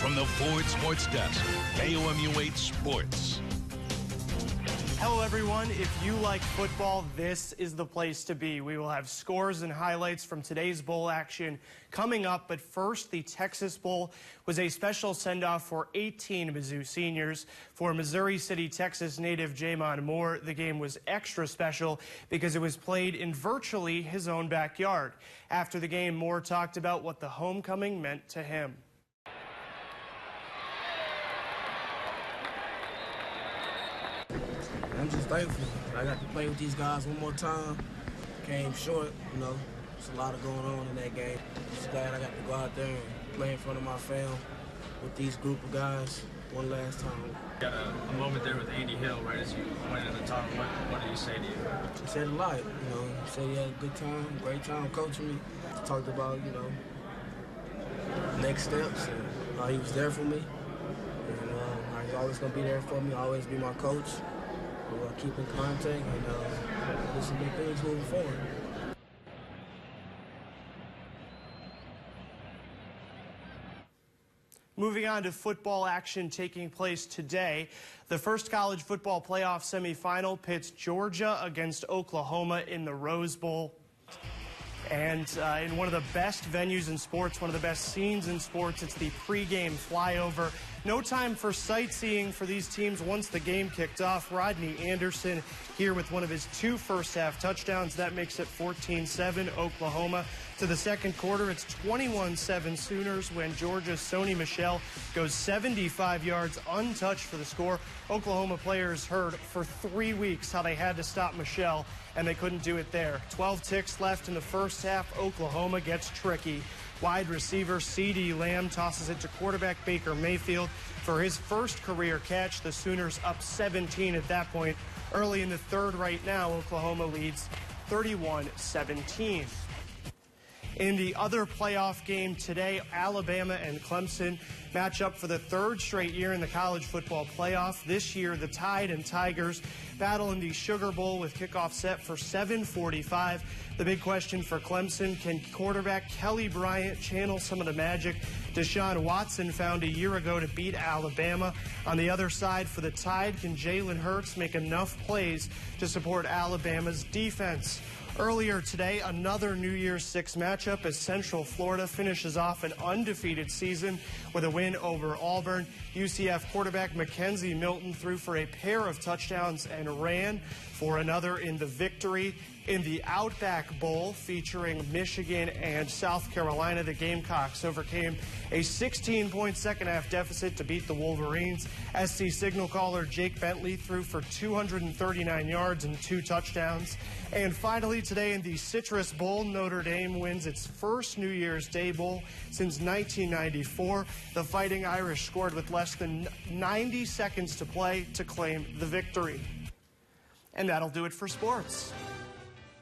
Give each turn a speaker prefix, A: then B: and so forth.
A: From the Ford Sports Desk, KOMU-8 Sports.
B: Hello, everyone. If you like football, this is the place to be. We will have scores and highlights from today's bowl action coming up. But first, the Texas Bowl was a special send-off for 18 Mizzou seniors. For Missouri City, Texas native Jamon Moore, the game was extra special because it was played in virtually his own backyard. After the game, Moore talked about what the homecoming meant to him.
C: I'm just thankful. I got to play with these guys one more time. Came short, you know. There's a lot going on in that game. Just glad I got to go out there and play in front of my fam with these group of guys one last time.
D: Got a moment there with Andy Hill right as you went in the tunnel. What did he say to you?
C: He said a lot, you know. He said he had a good time, great time coaching me. He talked about, you know, next steps and how he was there for me. And how he's always going to be there for me, always be my coach. We'll keep in contact and do some big things moving forward.
B: Moving on to football action taking place today. The first college football playoff semifinal pits Georgia against Oklahoma in the Rose Bowl. And in one of the best venues in sports, one of the best scenes in sports, it's the pregame flyover. No time for sightseeing for these teams once the game kicked off. Rodney Anderson here with one of his 2 first-half touchdowns. That makes it 14-7 Oklahoma. To the second quarter, it's 21-7 Sooners when Georgia's Sony Michel goes 75 yards untouched for the score. Oklahoma players heard for 3 weeks how they had to stop Michel, and they couldn't do it there. 12 ticks left in the first half. Oklahoma gets tricky. Wide receiver CeeDee Lamb tosses it to quarterback Baker Mayfield for his first career catch. The Sooners up 17 at that point. Early in the third right now, Oklahoma leads 31-17. In the other playoff game today, Alabama and Clemson match up for the 3rd straight year in the college football playoff. This year, the Tide and Tigers battle in the Sugar Bowl with kickoff set for 7:45. The big question for Clemson, can quarterback Kelly Bryant channel some of the magic Deshaun Watson found a year ago to beat Alabama? On the other side, for the Tide, can Jalen Hurts make enough plays to support Alabama's defense? Earlier today, another New Year's Six matchup as Central Florida finishes off an undefeated season with a win over Auburn. UCF quarterback Mackenzie Milton threw for a pair of touchdowns and ran for another in the victory. In the Outback Bowl featuring Michigan and South Carolina, the Gamecocks overcame a 16-point second-half deficit to beat the Wolverines. SC signal caller Jake Bentley threw for 239 yards and 2 touchdowns. And finally today in the Citrus Bowl, Notre Dame wins its first New Year's Day Bowl since 1994. The Fighting Irish scored with less than 90 seconds to play to claim the victory. And that'll do it for sports.